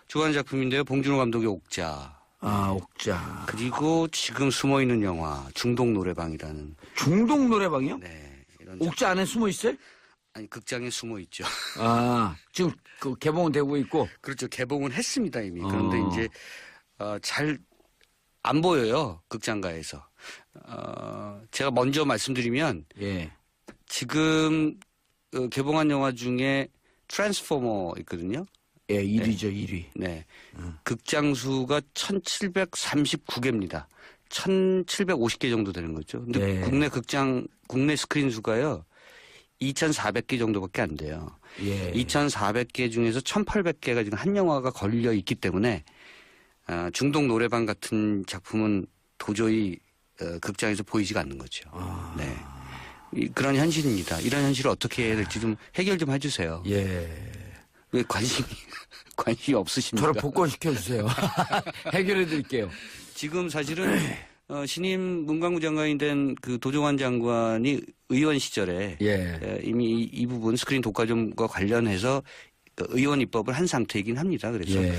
좋아하는 작품인데요. 봉준호 감독의 옥자. 아, 옥자. 그리고 지금 숨어있는 영화 중동 노래방이라는. 중동 노래방이요? 네. 이런 옥자 안에 숨어 있어요? 아니 극장에 숨어 있죠. 아, 지금 그 개봉은 되고 있고. 그렇죠. 개봉은 했습니다 이미. 그런데 이제 잘 안 보여요 극장가에서. 제가 먼저 말씀드리면 예. 지금 개봉한 영화 중에 트랜스포머 있거든요. 예, 1위죠, 1위. 네. 극장 수가 1739개입니다. 1750개 정도 되는 거죠. 근데 네. 국내 스크린 수가요. 2400개 정도밖에 안 돼요. 예. 2400개 중에서 1800개가 지금 한 영화가 걸려 있기 때문에 중동 노래방 같은 작품은 도저히 극장에서 보이지가 않는 거죠. 네. 그런 현실입니다. 이런 현실을 어떻게 해야 될지 좀 해결 좀 해주세요. 예. 왜 관심이 없으십니까? 저를 복권시켜주세요. 해결해 드릴게요. 지금 사실은 신임 문광부 장관이 된 그 도종환 장관이 의원 시절에 예. 이미 이 부분 스크린 독과점과 관련해서 의원 입법을 한 상태이긴 합니다. 그래서 예.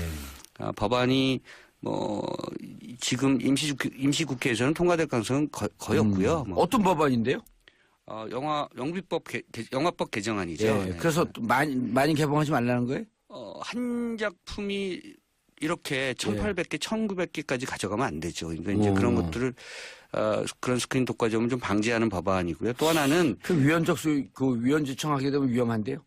법안이 지금 임시국회에서는 통과될 가능성은 거의 없고요. 어떤 법안인데요? 영화법 개정안이죠. 예. 네. 그래서 또 많이 개봉하지 말라는 거예요? 한 작품이 이렇게 1800개, 1900개까지 가져가면 안 되죠. 그러니까 이제 그런 것들을, 그런 스크린 독과점을 좀 방지하는 법안이고요. 또 하나는. 그 위원지청 하게 되면 위험한데요?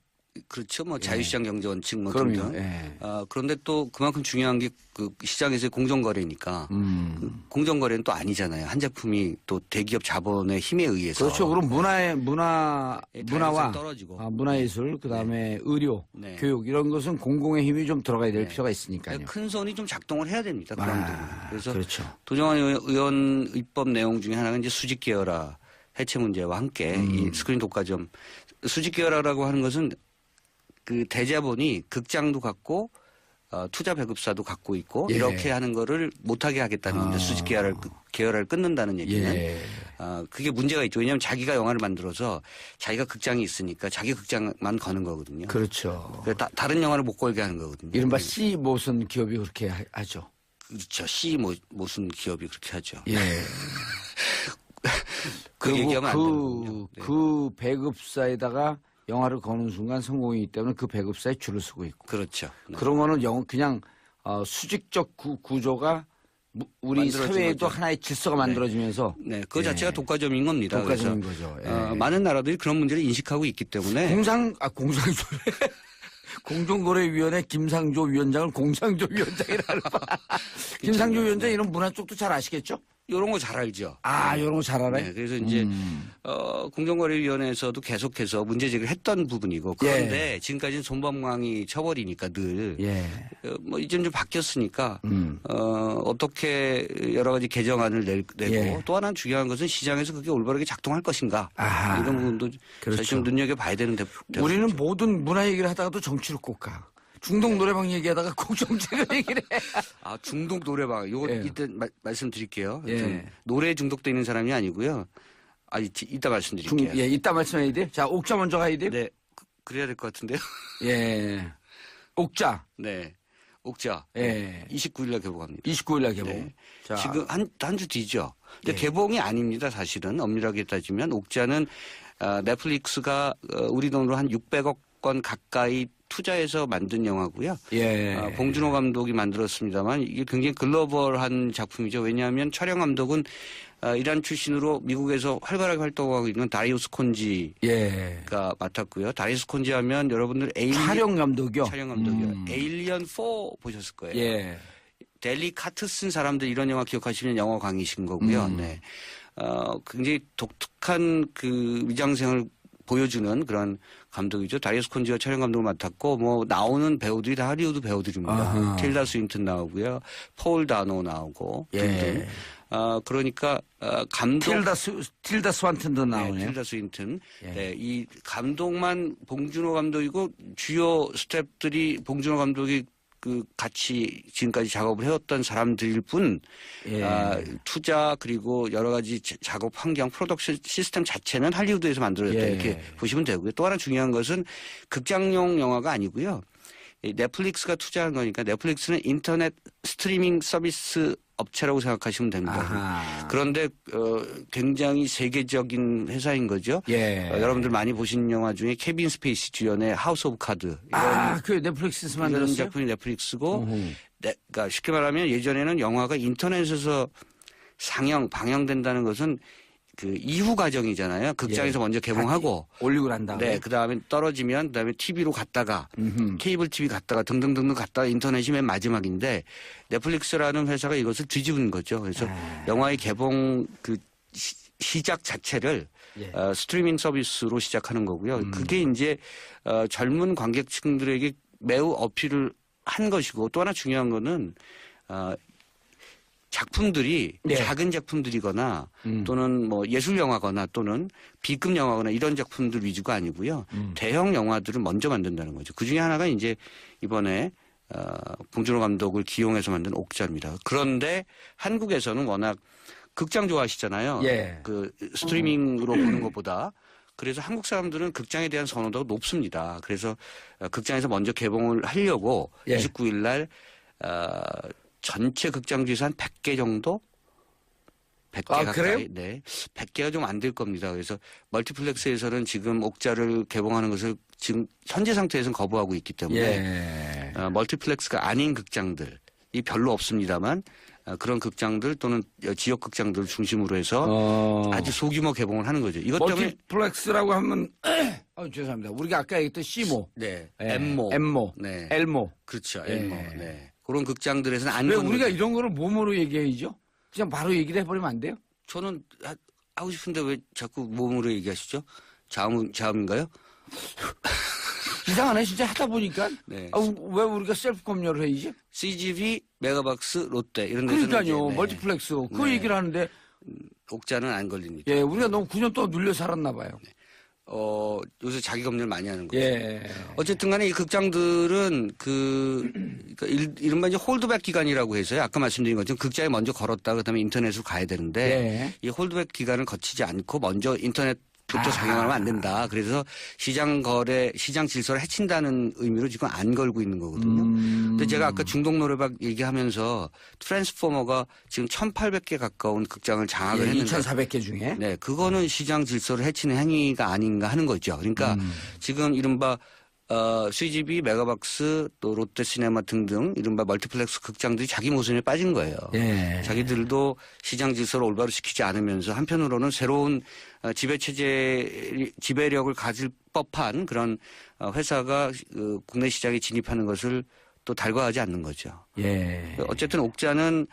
그렇죠. 자유시장 경제 원칙 그럼요. 등등. 예. 그런데 또 그만큼 중요한 게 그 시장에서의 공정거래니까. 그 공정거래는 또 아니잖아요. 한 작품이 또 대기업 자본의 힘에 의해서. 그렇죠. 그럼 문화와 떨어지고. 문화예술, 그다음에 의료, 네. 교육 이런 것은 공공의 힘이 좀 들어가야 될 필요가 있으니까요. 큰 손이 좀 작동을 해야 됩니다. 그람들은. 그래서 그렇죠. 도정환 의원 입법 내용 중에 하나가 이제 수직 계열화 해체 문제와 함께 이 스크린 독과점. 수직 계열화라고 하는 것은 그 대자본이 극장도 갖고 투자 배급사도 갖고 있고 예. 이렇게 하는 거를 못하게 하겠다는 겁니다. 수직 계열화를 끊는다는 얘기는. 예. 그게 문제가 있죠. 왜냐하면 자기가 영화를 만들어서 자기가 극장이 있으니까 자기 극장만 거는 거거든요. 그렇죠. 다른 영화를 못 걸게 하는 거거든요. 이른바 C 모선 기업이 그렇게 하죠. 그렇죠. 무슨 기업이 그렇게 하죠. 예. 그 얘기하면 안 되는군요. 네. 그 배급사에다가 영화를 거는 순간 성공이기 때문에 그 배급사에 줄을 서고 있고. 그렇죠. 네. 그런 거는 그냥 수직적 구조가 우리 사회에도 거죠. 하나의 질서가 만들어지면서. 네, 그 자체가 독과점인 겁니다. 독과점인 그래서, 거죠. 예. 많은 나라들이 그런 문제를 인식하고 있기 때문에 공상조례. 공정거래위원회 김상조 위원장을 공상조 위원장이라는 김상조 위원장 이런 문화 쪽도 잘 아시겠죠? 이런 거 잘 알죠. 이런 거 잘 알아요? 네, 그래서 이제 공정거래위원회에서도 계속해서 문제 제기를 했던 부분이고 그런데 지금까지는 손범광이 처벌이니까 늘 이제는 좀 바뀌었으니까 어떻게 여러 가지 개정안을 내고 또 하나 중요한 것은 시장에서 그게 올바르게 작동할 것인가 이런 부분도 그렇죠. 사실 좀 눈여겨봐야 되는 우리는 모든 문화 얘기를 하다가도 정치로 꼭 가. 중동 노래방 얘기하다가 꼭 정책을 얘기를 해. 중독 노래방. 요거 이때 말씀드릴게요. 예. 노래에 중독돼 있는 사람이 아니고요. 이따 말씀드릴게요. 이따 말씀해야 돼요. 자, 옥자 먼저 가야 돼요. 네. 그래야 될 것 같은데요. 예. 옥자. 네. 옥자. 예. 29일날 개봉합니다. 29일날 개봉. 네. 자. 지금 한 주 뒤죠. 근데 개봉이 아닙니다. 사실은 엄밀하게 따지면 옥자는 넷플릭스가 우리 돈으로 한 600억 원 가까이 투자해서 만든 영화고요. 예. 봉준호 감독이 만들었습니다만 이게 굉장히 글로벌한 작품이죠. 왜냐하면 촬영 감독은 이란 출신으로 미국에서 활발하게 활동하고 있는 다리우스 콘지가 맡았고요. 다리우스 콘지 하면 여러분들 촬영 감독이요. 에일리언 4 보셨을 거예요. 예. 델리 카트 쓴 사람들 이런 영화 기억하시면 영화 광이신 거고요. 네. 굉장히 독특한 그 위장생을 보여주는 그런 감독이죠. 다리우스 콘지가 촬영 감독을 맡았고 나오는 배우들이 다 할리우드 배우들입니다. 틸다 스윈튼 나오고요. 폴 다노 나오고 등등. 그러니까 감독 틸다 스완튼도 나오네요. 네, 틸다 스윈튼. 네, 이 감독만 봉준호 감독이고 주요 스태프들이 봉준호 감독이 같이 지금까지 작업을 해왔던 사람들일 뿐, 투자 그리고 여러 가지 작업 환경, 프로덕션 시스템 자체는 할리우드에서 만들어졌다 이렇게 보시면 되고요. 또 하나 중요한 것은 극장용 영화가 아니고요. 이 넷플릭스가 투자한 거니까 넷플릭스는 인터넷 스트리밍 서비스 업체라고 생각하시면 됩니다. 아하. 그런데 굉장히 세계적인 회사인 거죠. 예. 여러분들 많이 보신 영화 중에 케빈 스페이시 주연의 하우스 오브 카드 그 넷플릭스에서 이런 만들었어요? 작품이 넷플릭스고 어허. 그러니까 쉽게 말하면 예전에는 영화가 인터넷에서 방영된다는 것은 그 이후 과정이잖아요. 극장에서 먼저 개봉하고 올리고 난 다음에. 네, 그다음에 떨어지면 그다음에 TV로 갔다가 음흠. 케이블 TV 갔다가 등등등등 갔다가 인터넷이 맨 마지막인데 넷플릭스라는 회사가 이것을 뒤집은 거죠. 그래서 영화의 개봉 그 시작 자체를 예. 스트리밍 서비스로 시작하는 거고요. 그게 이제 젊은 관객층들에게 매우 어필을 한 것이고 또 하나 중요한 거는 작품들이 네. 작은 작품들이거나 또는 뭐 예술 영화거나 또는 B급 영화거나 이런 작품들 위주가 아니고요. 대형 영화들을 먼저 만든다는 거죠. 그 중에 하나가 이제 이번에 봉준호 감독을 기용해서 만든 옥자입니다. 그런데 한국에서는 워낙 극장 좋아하시잖아요. 예. 그 스트리밍으로 보는 것보다. 그래서 한국 사람들은 극장에 대한 선호도가 높습니다. 그래서 극장에서 먼저 개봉을 하려고 예. 29일 날 전체 극장주에서 한 100개 정도? 100개 가까이. 그래요? 네. 100개가 좀 안 될 겁니다. 그래서 멀티플렉스에서는 지금 옥자를 개봉하는 것을 지금 현재 상태에서는 거부하고 있기 때문에 멀티플렉스가 아닌 극장들이 별로 없습니다만 그런 극장들 또는 지역 극장들 중심으로 해서 아주 소규모 개봉을 하는 거죠. 이것 때문에 멀티플렉스라고 하면 죄송합니다. 우리가 아까 얘기했던 시모, 네, 예. 엠모, 엠모, 네, 엘모. 그렇죠, 예. 엠모, 네. 그런 극장들에서는 안 왜 그런 우리가 거죠. 이런 거를 몸으로 얘기해야죠? 그냥 바로 얘기를 해버리면 안 돼요? 저는 하고 싶은데 왜 자꾸 몸으로 얘기하시죠? 자음인가요? 이상하네 진짜 하다 보니까. 네. 왜 우리가 셀프 검열을 해야지? CGV, 메가박스, 롯데 이런 데서는 그러니까요. 이제, 네. 멀티플렉스. 그 네. 얘기를 하는데 옥자는 안 걸립니다. 예, 우리가 너무 9년 동안 눌려 살았나 봐요. 요새 자기 검열 많이 하는 거죠. 예. 어쨌든 간에 이 극장들은 그러니까 이른바 이제 홀드백 기간이라고 해서요. 아까 말씀드린 것처럼 극장에 먼저 걸었다 그다음에 인터넷으로 가야 되는데 예. 이 홀드백 기간을 거치지 않고 먼저 인터넷부터 상영하면 안 된다. 그래서 시장 질서를 해친다는 의미로 지금 안 걸고 있는 거거든요. 근데 제가 아까 중동 노래방 얘기하면서 트랜스포머가 지금 1,800개 가까운 극장을 장악을 했는데 2,400개 중에. 네, 그거는 시장 질서를 해치는 행위가 아닌가 하는 거죠. 그러니까 지금 이른바 CGV, 메가박스, 또 롯데시네마 등등 이른바 멀티플렉스 극장들이 자기 모순에 빠진 거예요. 예. 자기들도 시장 질서를 올바로 지키지 않으면서 한편으로는 새로운 지배력을 가질 법한 그런 회사가 국내 시장에 진입하는 것을 또 달과하지 않는 거죠. 예. 어쨌든 옥자는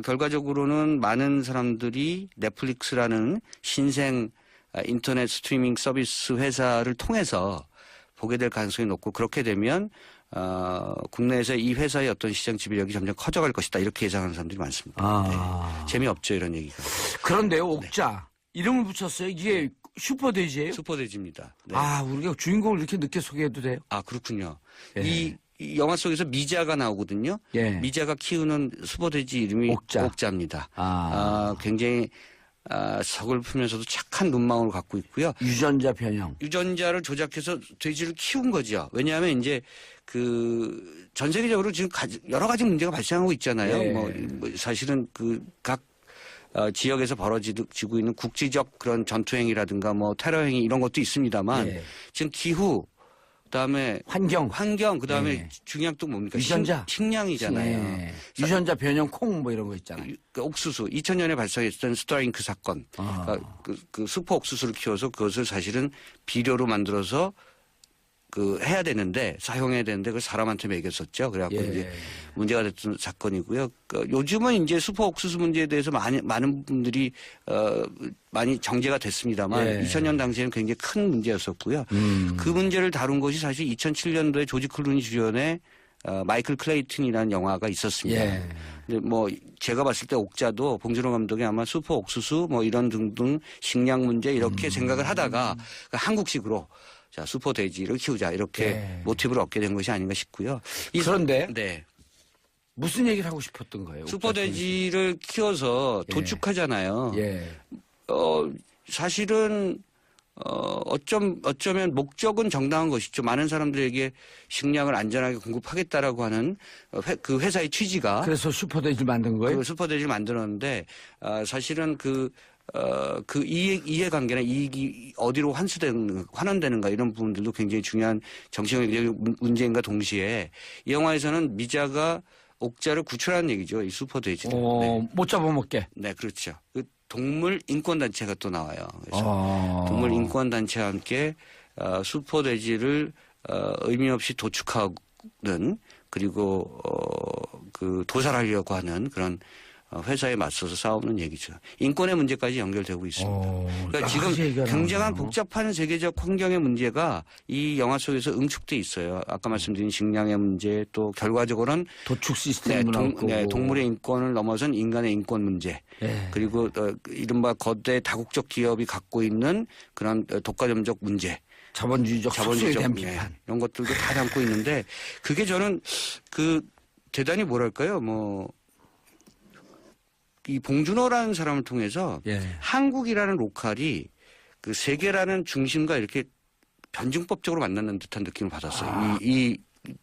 결과적으로는 많은 사람들이 넷플릭스라는 신생 인터넷 스트리밍 서비스 회사를 통해서 보게 될 가능성이 높고 그렇게 되면 국내에서 이 회사의 어떤 시장 지배력이 점점 커져갈 것이다 이렇게 예상하는 사람들이 많습니다. 네. 재미없죠 이런 얘기가. 그런데요, 옥자 이름을 붙였어요. 이게 슈퍼돼지예요? 슈퍼돼지입니다. 네. 우리가 주인공을 이렇게 늦게 소개해도 돼요? 그렇군요. 예. 이 영화 속에서 미자가 나오거든요. 예. 미자가 키우는 슈퍼돼지 이름이 옥자. 옥자입니다. 굉장히 서글프면서도 착한 눈망울을 갖고 있고요. 유전자 변형. 유전자를 조작해서 돼지를 키운 거죠. 왜냐하면 이제 전 세계적으로 지금 여러 가지 문제가 발생하고 있잖아요. 네. 뭐 사실은 각 지역에서 벌어지고 있는 국지적 그런 전투행위라든가 뭐 테러행위 이런 것도 있습니다만 네. 지금 기후 그다음에 환경. 그다음에 네. 중요한 또 뭡니까? 유전자. 식량이잖아요. 네. 유전자 변형 콩 뭐 이런 거 있잖아요. 옥수수 2000년에 발생했던 스타링크 사건. 그러니까 그 슈퍼 옥수수를 키워서 그것을 사실은 비료로 만들어서 해야 되는데 사용해야 되는데 그걸 사람한테 먹였었죠. 그래갖고 예. 이제 문제가 됐던 사건이고요. 요즘은 이제 슈퍼 옥수수 문제에 대해서 많은 분들이 많이 정제가 됐습니다만 예. 2000년 당시에는 굉장히 큰 문제였었고요. 그 문제를 다룬 것이 사실 2007년도에 조지 클루니 주연의 마이클 클레이튼이라는 영화가 있었습니다. 예. 근데 뭐 제가 봤을 때 옥자도 봉준호 감독이 아마 슈퍼 옥수수 뭐 이런 등등 식량 문제 이렇게 생각을 하다가 한국식으로 자 슈퍼 돼지를 키우자 이렇게 예. 모티브를 얻게 된 것이 아닌가 싶고요. 그런데 네. 무슨 얘기를 하고 싶었던 거예요? 슈퍼 돼지를 키워서 도축하잖아요. 예. 사실은 어쩌면 목적은 정당한 것이죠. 많은 사람들에게 식량을 안전하게 공급하겠다라고 하는 그 회사의 취지가. 그래서 슈퍼돼지를 만든 거예요? 그 슈퍼돼지를 만들었는데, 사실은 그 이해관계나 이익이 어디로 환원되는가 이런 부분들도 굉장히 중요한 정치적 문제인가 동시에 이 영화에서는 미자가 옥자를 구출하는 얘기죠. 이 슈퍼돼지를. 네. 못 잡아먹게. 네, 그렇죠. 그 동물 인권 단체가 또 나와요. 그래서 동물 인권 단체와 함께 슈퍼돼지를 의미 없이 도축하는 그리고 그 도살하려고 하는 그런 회사에 맞서서 싸우는 얘기죠. 인권의 문제까지 연결되고 있습니다. 그러니까 지금 굉장한 복잡한 세계적 환경의 문제가 이 영화 속에서 응축돼 있어요. 아까 말씀드린 식량의 문제 또 결과적으로는 도축 시스템으로 동물의 인권을 넘어선 인간의 인권 문제 그리고 이른바 거대 다국적 기업이 갖고 있는 그런 독과점적 문제 자본주의적 속성에 대한 비판 이런 것들도 다 담고 있는데 그게 저는 그 대단히 뭐랄까요 이 봉준호라는 사람을 통해서 한국이라는 로컬이 그 세계라는 중심과 이렇게 변증법적으로 만나는 듯한 느낌을 받았어요.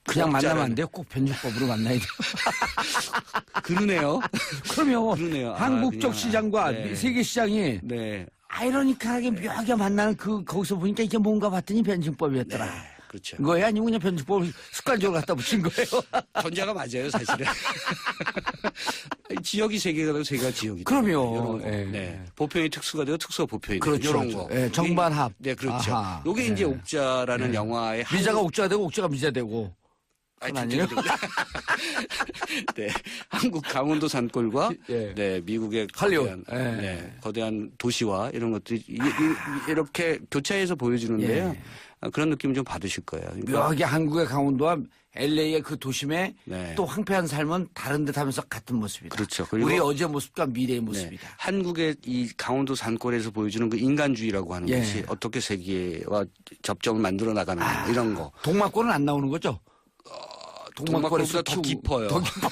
그냥 만나면 안 돼요? 꼭 변증법으로 만나야 돼요. 그러네요. 그러면 그러네요. 한국적 시장과 세계 시장이 아이러니컬하게 묘하게 만나는 거기서 보니까 이게 뭔가 봤더니 변증법이었더라. 그렇죠. 그거야 아니면 그냥 변증법을 습관적으로 갖다 붙인 거예요? 전자가 맞아요, 사실은. 지역이 세 개가 되고 세 개가 지역이. 그럼요. 보편이 특수가 되고 특수가 보편이 되고. 그렇죠. 이런 거. 정반합. 네, 그렇죠. 이게 이제 옥자라는 영화의 미자가 옥자가 되고 옥자가 미자 되고. 아니에요? 네, 한국 강원도 산골과 미국의 거대한 도시와 이런 것들이 이렇게 교차해서 보여주는데요. 그런 느낌 좀 받으실 거예요. 그러니까 묘하게 한국의 강원도와 LA의 그 도심에 또 황폐한 삶은 다른 듯 하면서 같은 모습이다. 그렇죠. 그리고 우리 어제 모습과 미래의 모습이다. 한국의 이 강원도 산골에서 보여주는 그 인간주의라고 하는 것이 어떻게 세계와 접점을 만들어 나가는 이런 거. 동막골은 안 나오는 거죠? 동막골보다 더 깊어요. 더 깊어.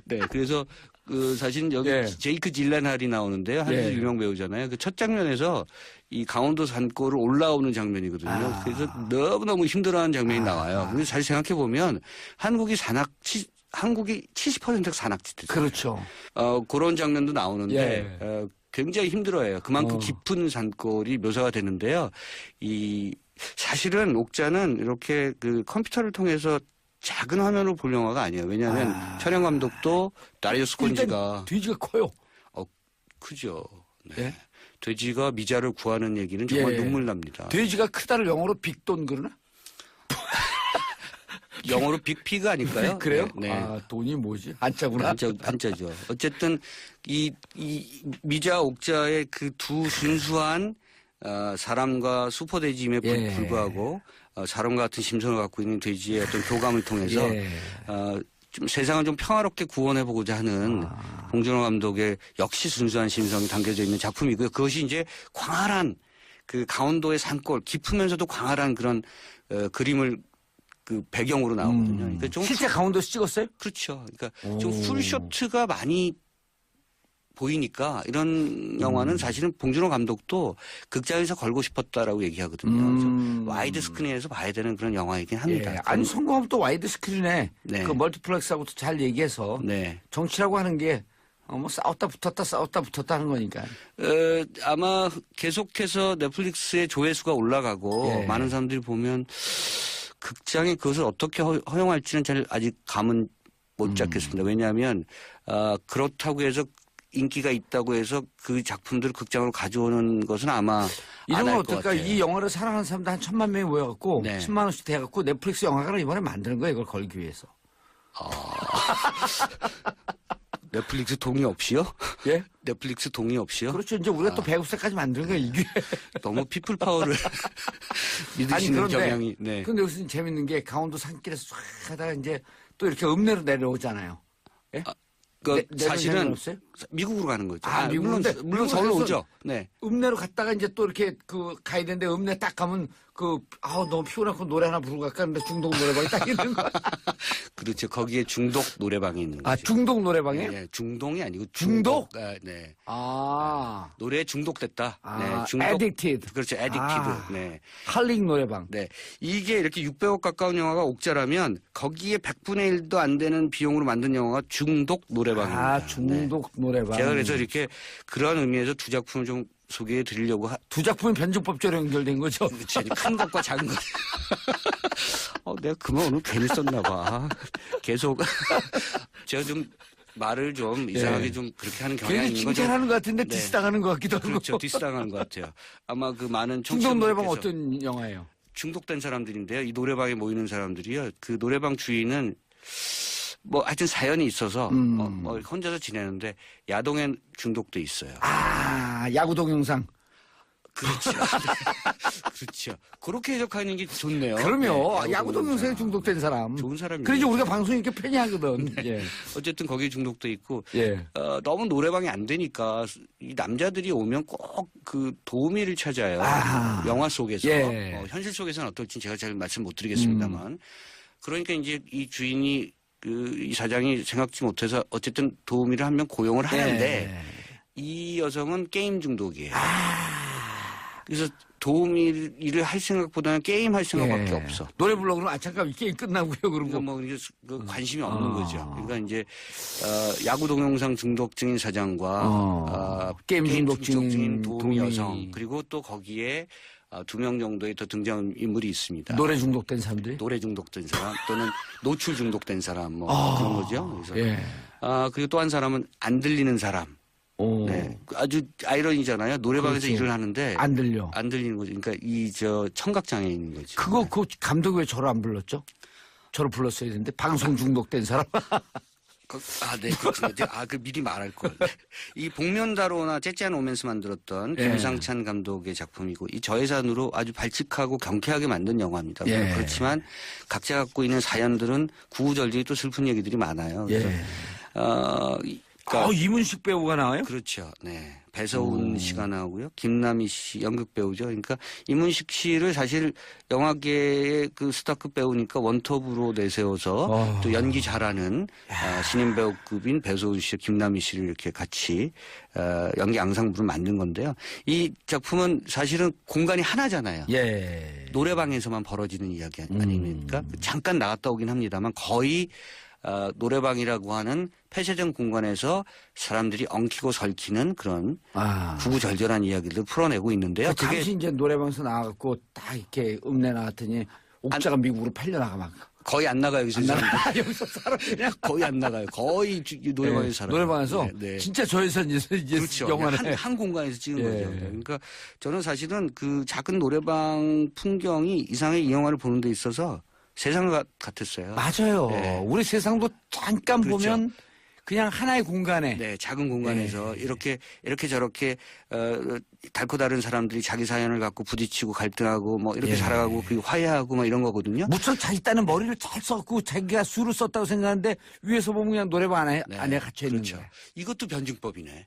네, 그래서 그 사실 여기 제이크 질렌할이 나오는데요. 한국 유명 배우잖아요. 그 첫 장면에서 이 강원도 산골을 올라오는 장면이거든요. 그래서 너무너무 힘들어하는 장면이 나와요. 그래서 잘 생각해 보면 한국이 70%가 산악지대죠. 그렇죠. 그런 장면도 나오는데 굉장히 힘들어해요. 그만큼 깊은 산골이 묘사가 되는데요. 사실은 옥자는 이렇게 그 컴퓨터를 통해서 작은 화면으로 볼 영화가 아니에요. 왜냐하면 촬영 감독도 다리우스 콘지가 돼지가 커요. 크죠. 네. 돼지가 미자를 구하는 얘기는 정말 눈물 납니다. 돼지가 크다를 영어로 빅돈 그러나? 영어로 빅피가 아닐까요? 그래요? 네. 돈이 뭐지? 한자구나. 한자죠. 어쨌든 이 미자 옥자의 그 두 순수한 사람과 슈퍼돼지임에 불구하고 사람과 같은 심성을 갖고 있는 돼지의 어떤 교감을 통해서 좀 세상을 좀 평화롭게 구원해보고자 하는 봉준호 감독의 역시 순수한 심성이 담겨져 있는 작품이고요. 그것이 이제 광활한 그 강원도의 산골 깊으면서도 광활한 그런 그림을 그 배경으로 나오거든요. 그러니까 좀 실제 강원도에서 찍었어요? 그렇죠. 그러니까 좀 풀쇼트가 많이 보이니까 이런 영화는 사실은 봉준호 감독도 극장에서 걸고 싶었다라고 얘기하거든요. 와이드 스크린에서 봐야 되는 그런 영화이긴 합니다. 아니 성공하면 또 와이드 스크린에 그 멀티플렉스하고도 잘 얘기해서 정치라고 하는 게 뭐 싸웠다 붙었다 하는 거니까. 아마 계속해서 넷플릭스의 조회수가 올라가고 많은 사람들이 보면 극장에 그것을 어떻게 허용할지는 잘 아직 감은 못 잡겠습니다. 왜냐하면 그렇다고 해서 인기가 있다고 해서 그 작품들을 극장으로 가져오는 것은 아마 이런 건 어떨까? 이 영화를 사랑하는 사람들 한 1,000만 명이 모여갖고 10만 원씩 대갖고 넷플릭스 영화관을 이번에 만드는 거예요. 이걸 걸기 위해서. 넷플릭스 동의 없이요? 예? 넷플릭스 동의 없이요? 그렇죠. 이제 우리가 또 배급사까지 만드는 거예요. 이게. 너무 피플 파워를 믿으시는 경향이. 그런데 여기서 재밌는 게 강원도 산길에서 쫙 하다가 이제 또 이렇게 읍내로 내려오잖아요. 예? 사실은 미국으로 가는 거죠. 물론 서울로 오죠. 네. 읍내로 갔다가 이제 또 이렇게 가야 되는데 읍내 딱 가면 너무 피곤하고 노래 하나 부르고 갈까 하는데 중독 노래방이 딱 있는 거야. 그렇죠. 거기에 중독 노래방이 있는 거죠. 중독 노래방에? 네, 중동이 아니고 중독? 네. 노래에 중독됐다. 네, 중독. addicted. 그렇죠. addicted. 네. 할링 노래방. 네. 이게 이렇게 600억 가까운 영화가 옥자라면 거기에 100분의 1도 안 되는 비용으로 만든 영화가 중독 노래방입니다. 중독 노래방. 제가 그래서 이렇게 그런 의미에서 두 작품을 좀 소개해 드리려고. 두 작품은 변증법적으로 연결된 거죠? 그렇죠. 큰 것과 작은 것. 내가 그만 오늘 괜히 썼나 봐. 계속. 제가 좀 말을 좀 이상하게 좀 그렇게 하는 경향이 있는 거죠. 칭찬하는 것 같은데 디스당하는 것 같기도 하고. 그렇죠. 디스당하는 것 같아요. 아마 그 많은 중독 노래방 어떤 영화예요? 중독된 사람들인데요. 이 노래방에 모이는 사람들이요. 그 노래방 주인은 하여튼 사연이 있어서 혼자서 지내는데 야동에 중독돼 있어요. 야구 동영상. 그렇죠. 그렇죠. 그렇게 해석하는 게 좋네요. 그럼요. 네, 야구 동영상에 중독된 사람. 좋은 사람이에요. 그래서 우리가 방송 이렇게 팬이 하거든. 네. 예. 어쨌든 거기에 중독돼 있고 예. 너무 노래방이 안 되니까 이 남자들이 오면 꼭 그 도우미를 찾아요. 영화 속에서. 예. 현실 속에서는 어떨지 제가 잘 말씀 못 드리겠습니다만. 그러니까 이제 이 주인이 이 사장이 생각지 못해서 어쨌든 도우미를 한 명 고용을 하는데 이 여성은 게임 중독이에요. 그래서 도우미 일을 할 생각보다는 게임 할 생각밖에 없어. 노래 불러 그러면 잠깐 이 게임 끝나고요. 그러고 관심이 없는 거죠. 그러니까 이제 야구 동영상 중독증인 사장과 게임 중독증인 도우미 여성 그리고 또 거기에 2명 정도의 더 등장 인물이 있습니다. 노래 중독된 사람들? 노래 중독된 사람 또는 노출 중독된 사람 그런 거죠. 그래서 그리고 또 한 사람은 안 들리는 사람. 네. 아주 아이러니잖아요. 노래방에서 일을 하는데 안 들리는 거죠. 그러니까 청각 장애인인 거죠. 그 감독이 왜 저를 안 불렀죠? 저를 불렀어야 되는데 방송 중독된 사람. 네, 그렇군요. 미리 말할 걸. 이 복면다로나 째째한 오면서 만들었던 김상찬 감독의 작품이고 이 저예산으로 아주 발칙하고 경쾌하게 만든 영화입니다. 그렇지만 각자 갖고 있는 사연들은 구구절절히 또 슬픈 얘기들이 많아요. 그래서 이문식 배우가 나와요? 그렇죠. 네. 배서운 씨가 나오고요. 김남희 씨 연극 배우죠. 그러니까 이문식 씨를 사실 영화계의 그 스타급 배우니까 원톱으로 내세워서 또 연기 잘하는 신인 배우급인 배서운 씨, 김남희 씨를 이렇게 같이 연기 앙상블을 만든 건데요. 이 작품은 사실은 공간이 하나잖아요. 노래방에서만 벌어지는 이야기 아닙니까? 잠깐 나갔다 오긴 합니다만 거의 노래방이라고 하는 폐쇄된 공간에서 사람들이 엉키고 설키는 그런 구구절절한 이야기를 풀어내고 있는데요. 잠시 이제 노래방에서 나와갖고 딱 이렇게 읍내 나왔더니 옥자가 미국으로 팔려나가 막. 거의 안 나가요. 여기서 살아 그냥. 거의 안 나가요. 거의 노래방에서 살아요. 노래방에서 진짜 저에서 그렇죠. 영화를 한 공간에서 찍은 거죠. 그러니까 저는 사실은 그 작은 노래방 풍경이 이상하게 이 영화를 보는 데 있어서 세상 같았어요. 맞아요. 우리 세상도 잠깐 보면 그냥 하나의 공간에. 작은 공간에서 이렇게 저렇게 달고 다른 사람들이 자기 사연을 갖고 부딪히고 갈등하고 이렇게 살아가고 그리고 화해하고 이런 거거든요. 무척 자기 딴은 머리를 잘 썼고 자기가 수를 썼다고 생각하는데 위에서 보면 그냥 노래방 안에 갇혀 있는 거예요. 이것도 변증법이네.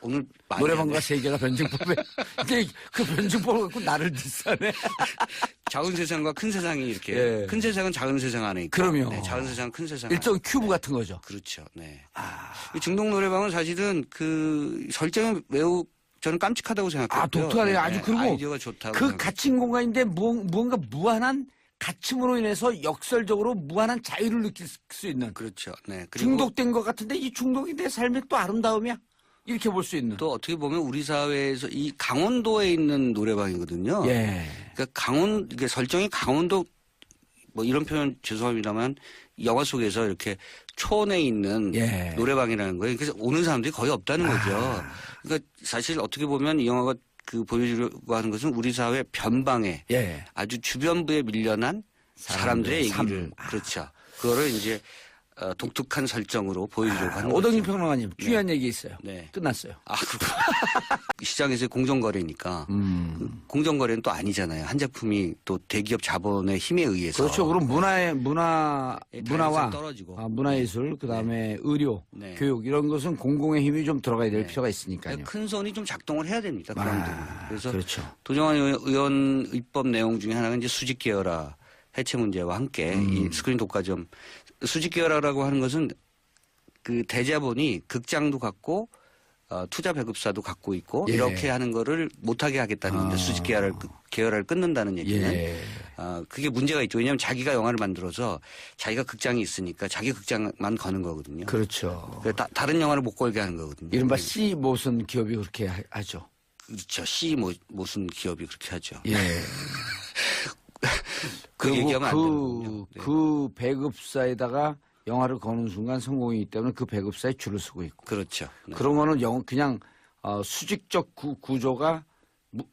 오늘 노래방과 세계가 변증법에 근데 그 변증법을 갖고 나를 디스하네. 작은 세상과 큰 세상이 이렇게 큰 세상은 작은 세상 안에 있고 그럼요. 작은 세상은 큰 세상 일종의 큐브 같은 거죠. 그렇죠. 네. 이 중독 노래방은 사실은 그 설정이 매우 저는 깜찍하다고 생각해요. 독특하네요. 아주 그리고 아이디어가 좋다고 그 갇힌 공간인데 무언가 무한한 갇힘으로 인해서 역설적으로 무한한 자유를 느낄 수 있는. 그렇죠. 네. 그리고 중독된 것 같은데 이 중독이 내 삶의 또 아름다움이야. 이렇게 볼 수 있는. 또 어떻게 보면 우리 사회에서 이 강원도에 있는 노래방이거든요. 그러니까 이게 설정이 강원도 이런 표현 죄송합니다만 영화 속에서 이렇게 촌에 있는 노래방이라는 거예요. 그래서 오는 사람들이 거의 없다는 거죠. 그러니까 사실 어떻게 보면 이 영화가 보여주려고 하는 것은 우리 사회 변방에 아주 주변부에 밀려난 사람들의 얘기를 그렇죠. 그거를 이제 독특한 설정으로 보여주려고 하는 오덕님 거죠. 평론가님 중요한 얘기 있어요. 네. 끝났어요. 그렇구나. 시장에서의 공정거래니까 그 공정거래는 또 아니잖아요. 한 제품이 또 대기업 자본의 힘에 의해서. 그렇죠. 그럼 문화와 떨어지고. 문화예술, 그다음에 의료, 교육 이런 것은 공공의 힘이 좀 들어가야 될 필요가 있으니까요. 큰 손이 좀 작동을 해야 됩니다. 그런 데는. 그래서 그렇죠. 도정환 의원 입법 내용 중에 하나가 이제 수직 계열화 해체 문제와 함께 이 스크린 독과점 수직 계열화라고 하는 것은 그 대자본이 극장도 갖고 투자 배급사도 갖고 있고 이렇게 하는 거를 못하게 하겠다는 건데 수직 계열화를 끊는다는 얘기는 그게 문제가 있죠. 왜냐하면 자기가 영화를 만들어서 자기가 극장이 있으니까 자기 극장만 거는 거거든요. 그렇죠. 다른 영화를 못 걸게 하는 거거든요. 이른바 C 모선 기업이 그렇게 하죠. 그렇죠. C 모순 기업이 그렇게 하죠. 예. 그 얘기하면 안 되는군요. 그 배급사에다가 영화를 거는 순간 성공이기 때문에 그 배급사에 줄을 서고 있고. 그렇죠. 네. 그런 거는 그냥 수직적 구조가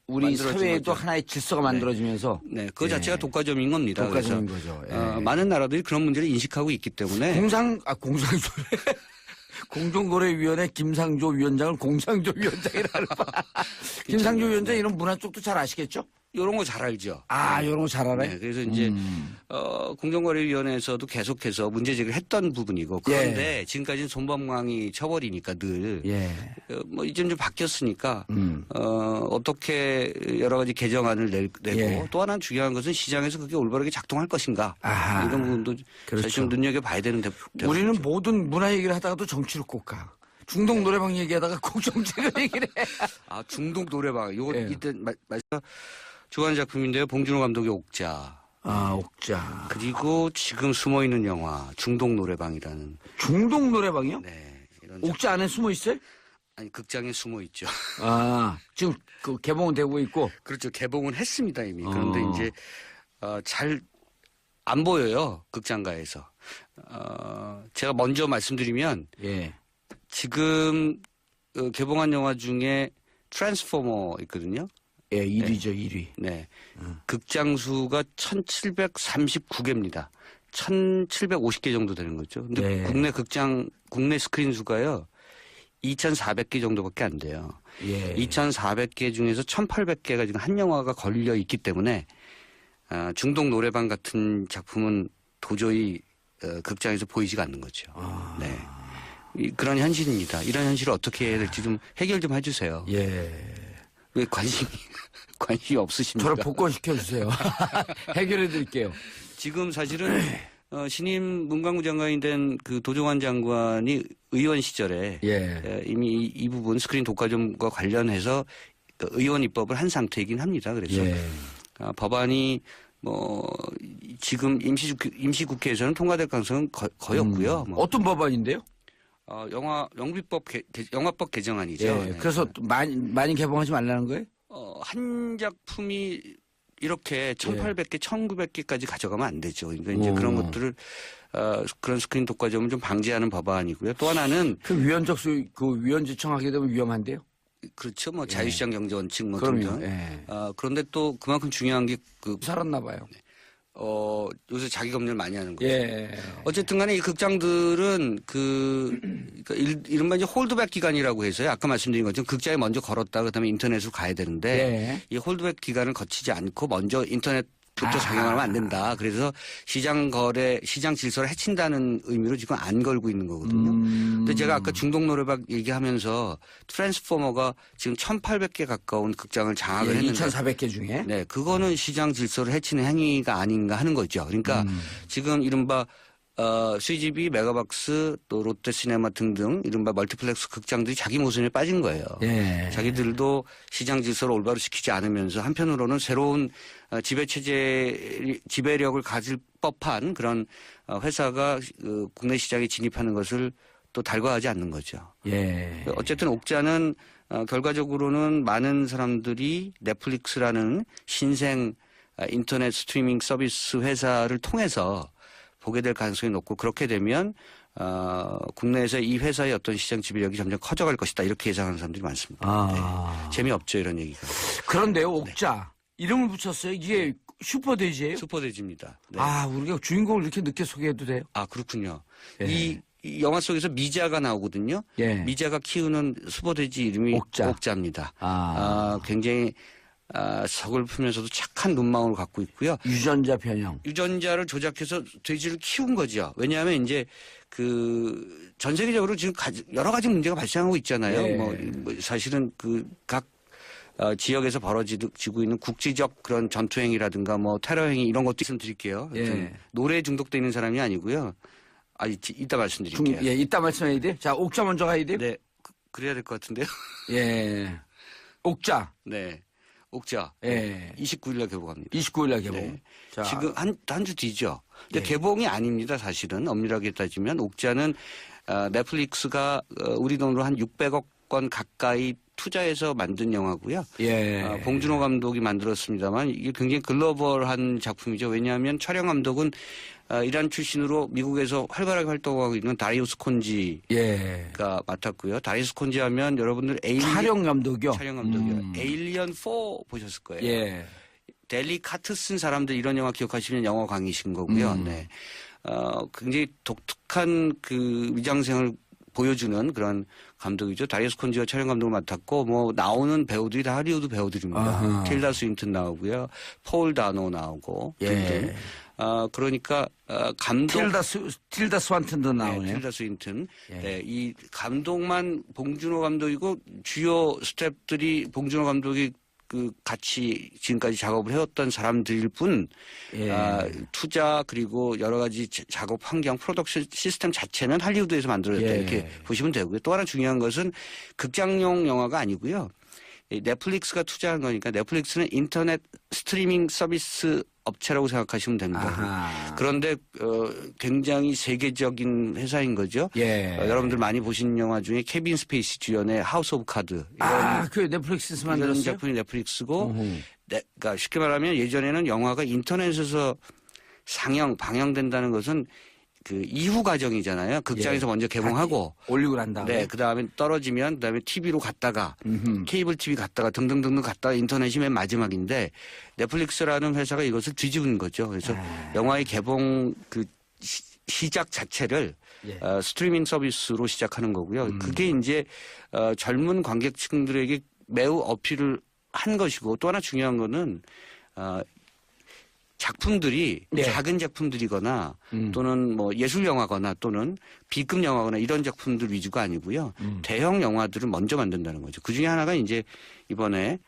우리 사회에도 거죠. 하나의 질서가 만들어지면서. 네, 그 자체가 독과점인 겁니다. 독과점인 거죠. 많은 나라들이 그런 문제를 인식하고 있기 때문에. 공정거래위원회 김상조 위원장을 공상조 위원장이라는 김상조 위원장 이런 문화 쪽도 잘 아시겠죠? 이런 거 잘 알죠. 이런 거 잘 알아요? 네, 그래서 이제 공정거래위원회에서도 계속해서 문제 제기를 했던 부분이고 그런데 지금까지는 손범강이 처벌이니까 늘 뭐 이제 좀 바뀌었으니까 어떻게 여러 가지 개정안을 내고 또 하나 중요한 것은 시장에서 그게 올바르게 작동할 것인가 이런 부분도 그렇죠. 사실 좀 눈여겨봐야 되는데 우리는 모든 문화 얘기를 하다가도 정치로 꼭 가. 중동 노래방 얘기하다가 꼭 정치를 얘기를 해. 중동 노래방 이거 이때 좋아하는 작품인데요. 봉준호 감독의 옥자. 옥자. 그리고 지금 숨어있는 영화 중동 노래방이라는. 중동 노래방이요? 네. 이런 옥자 안에 숨어 있어요? 아니 극장에 숨어 있죠. 지금 그 개봉은 되고 있고. 그렇죠. 개봉은 했습니다 이미. 그런데 이제 잘 안 보여요 극장가에서. 제가 먼저 말씀드리면 지금 개봉한 영화 중에 트랜스포머 있거든요. 1위죠, 1위. 네. 극장 수가 1739개입니다. 1750개 정도 되는 거죠. 근데 국내 스크린 수가요. 2400개 정도밖에 안 돼요. 2400개 중에서 1800개가 지금 한 영화가 걸려 있기 때문에 중동 노래방 같은 작품은 도저히 극장에서 보이지가 않는 거죠. 네. 그런 현실입니다. 이런 현실을 어떻게 해야 될지 좀 해결 좀 해주세요. 왜 관심이 없으십니까? 저를 복권시켜주세요. 해결해드릴게요. 지금 사실은 신임 문광부 장관이 된 그 도종환 장관이 의원 시절에 이미 이 부분 스크린 독과점과 관련해서 의원 입법을 한 상태이긴 합니다. 그래서 법안이 뭐 지금 임시국회에서는 통과될 가능성은 거의 없고요. 어떤 법안인데요? 영화법 개정안이죠. 그래서 많이 개봉하지 말라는 거예요? 한 작품이 이렇게 1800개, 1900개까지 가져가면 안 되죠. 그러니까 이제 그런 것들을, 그런 스크린 독과점을 좀 방지하는 법안이고요. 또 하나는. 위원지청 하게 되면 위험한데요? 그렇죠. 뭐 자유시장 경제 원칙 뭐 등등. 그런데 또 그만큼 중요한 게 살았나 봐요. 요새 자기 검열 많이 하는 거죠. 어쨌든 간에 이 극장들은 그러니까 이른바 이제 홀드백 기간이라고 해서요. 아까 말씀드린 것처럼 극장에 먼저 걸었다 그다음에 인터넷으로 가야 되는데 이 홀드백 기간을 거치지 않고 먼저 인터넷부터 작용하면 안 된다. 그래서 시장 질서를 해친다는 의미로 지금 안 걸고 있는 거거든요. 근데 제가 아까 중동 노래방 얘기하면서 트랜스포머가 지금 1800개 가까운 극장을 장악을 했는데 2400개 중에 네, 그거는 시장 질서를 해치는 행위가 아닌가 하는 거죠. 그러니까 지금 이른바 CGV, 메가박스, 또 롯데시네마 등등 이른바 멀티플렉스 극장들이 자기 모순에 빠진 거예요. 자기들도 시장 질서를 올바로 지키지 않으면서 한편으로는 새로운 지배력을 가질 법한 그런 회사가 국내 시장에 진입하는 것을 또 달과하지 않는 거죠. 어쨌든 옥자는 결과적으로는 많은 사람들이 넷플릭스라는 신생 인터넷 스트리밍 서비스 회사를 통해서 보게 될 가능성이 높고 그렇게 되면 국내에서 이 회사의 어떤 시장 지배력이 점점 커져갈 것이다 이렇게 예상하는 사람들이 많습니다. 재미없죠 이런 얘기가. 그런데요 옥자 이름을 붙였어요. 이게 슈퍼돼지예요? 슈퍼돼지입니다. 네. 아, 우리가 주인공을 이렇게 늦게 소개해도 돼요? 아, 그렇군요. 예. 이 영화 속에서 미자가 나오거든요. 예. 미자가 키우는 슈퍼돼지 이름이 옥자. 옥자입니다. 아. 굉장히 서글프면서도 착한 눈망울을 갖고 있고요. 유전자 변형. 유전자를 조작해서 돼지를 키운 거죠. 왜냐하면 이제 그 전 세계적으로 지금 여러 가지 문제가 발생하고 있잖아요. 예. 뭐 사실은 그 각 지역에서 벌어지고 있는 국지적 그런 전투행위라든가 뭐 테러행위 이런 것도 말씀드릴게요. 예. 노래에 중독돼 있는 사람이 아니고요. 이따 말씀드릴게요. 예, 이따 말씀해야 돼요. 자, 옥자 먼저 가야 돼요? 네. 그래야 될 것 같은데요. 예. 옥자. 네. 옥자. 예. 29일날 개봉합니다. 29일날 개봉. 네. 자. 지금 한 주 뒤죠. 근데 예. 개봉이 아닙니다. 사실은 엄밀하게 따지면 옥자는 넷플릭스가 우리 돈으로 한 600억 원 가까이 투자해서 만든 영화고요. 예. 봉준호 감독이 만들었습니다만 이게 굉장히 글로벌한 작품이죠. 왜냐하면 촬영 감독은 이란 출신으로 미국에서 활발하게 활동하고 있는 다리우스 콘지가 예. 맡았고요. 다리우스 콘지 하면 여러분들 촬영 감독이요? 촬영 감독이요. 에일리언 4 보셨을 거예요. 예. 델리 카트 쓴 사람들 이런 영화 기억하시면 영화 광이신 거고요. 네. 굉장히 독특한 그 위장생을 보여주는 그런 감독이죠. 다리우스 콘지가 촬영 감독을 맡았고 뭐 나오는 배우들이 다 하리우드 배우들입니다. 아하. 틸다 스윈튼 나오고요. 폴 다노 나오고 예. 등등. 그러니까 감독 틸다 스완튼도 나오네요. 네, 틸다 스윈튼. 예. 네, 이 감독만 봉준호 감독이고 주요 스태프들이 봉준호 감독이 그 같이 지금까지 작업을 해왔던 사람들일 뿐 예. 투자 그리고 여러 가지 작업 환경 프로덕션 시스템 자체는 할리우드에서 만들어졌다 예. 이렇게 보시면 되고요. 또 하나 중요한 것은 극장용 영화가 아니고요. 이 넷플릭스가 투자한 거니까 넷플릭스는 인터넷 스트리밍 서비스 업체라고 생각하시면 됩니다. 아하. 그런데 굉장히 세계적인 회사인 거죠. 예. 여러분들 많이 보신 영화 중에 케빈 스페이시 주연의 하우스 오브 카드 그 넷플릭스에서 이런 만들었어요? 작품이 넷플릭스고 그러니까 쉽게 말하면 예전에는 영화가 인터넷에서 방영된다는 것은 그 이후 과정이잖아요. 극장에서 예. 먼저 개봉하고 올리고 난 다음에. 네, 그다음에 떨어지면 그다음에 TV로 갔다가 케이블 TV 갔다가 등등등등 갔다가 인터넷이 맨 마지막인데 넷플릭스라는 회사가 이것을 뒤집은 거죠. 그래서 영화의 개봉 그 시작 자체를 예. 스트리밍 서비스로 시작하는 거고요. 그게 이제 젊은 관객층들에게 매우 어필을 한 것이고 또 하나 중요한 거는 작품들이 예. 작은 작품들이거나 또는 뭐 예술 영화거나 또는 B급 영화거나 이런 작품들 위주가 아니고요. 대형 영화들을 먼저 만든다는 거죠. 그 중에 하나가 이제 이번에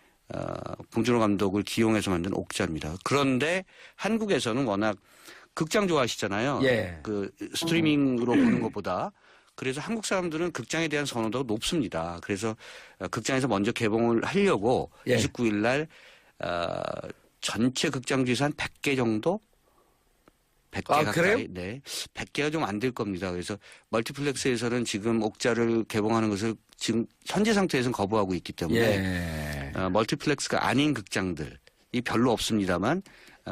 봉준호 감독을 기용해서 만든 옥자입니다. 그런데 한국에서는 워낙 극장 좋아하시잖아요. 예. 그 스트리밍으로 보는 것보다. 그래서 한국 사람들은 극장에 대한 선호도가 높습니다. 그래서 극장에서 먼저 개봉을 하려고 예. 29일 날 전체 극장주에서 한 100개 정도? 100개 가까이. 그래요? 네. 100개가 좀 안 될 겁니다. 그래서 멀티플렉스에서는 지금 옥자를 개봉하는 것을 지금 현재 상태에서는 거부하고 있기 때문에 멀티플렉스가 아닌 극장들이 별로 없습니다만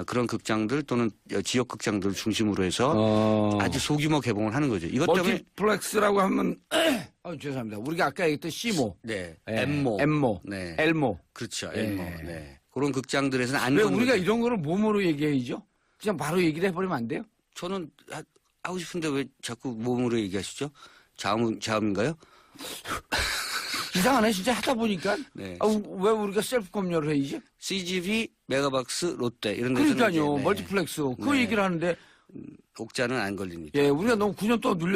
그런 극장들 또는 지역 극장들을 중심으로 해서 아주 소규모 개봉을 하는 거죠. 이것 때문에 멀티플렉스라고 하면 죄송합니다. 우리가 아까 얘기했던 시모, 네, 예. 엠모, 네. 네, 엘모. 그렇죠, 예. 엠모, 네. 그런 극장들에서는 안 왜 거는 우리가 거죠. 이런 거를 몸으로 얘기해야죠? 그냥 바로 얘기를 해버리면 안 돼요? 저는 하고 싶은데 왜 자꾸 몸으로 얘기하시죠? 자음인가요? 이상하네 진짜 하다 보니까. 네. 왜 우리가 셀프 검열을 해야지? CGV, 메가박스, 롯데 이런 데서는 그러니까요. 이제, 네. 멀티플렉스. 그 네. 얘기를 하는데 옥자는 안 걸립니다. 예, 우리가 너무 9년 동안 눌려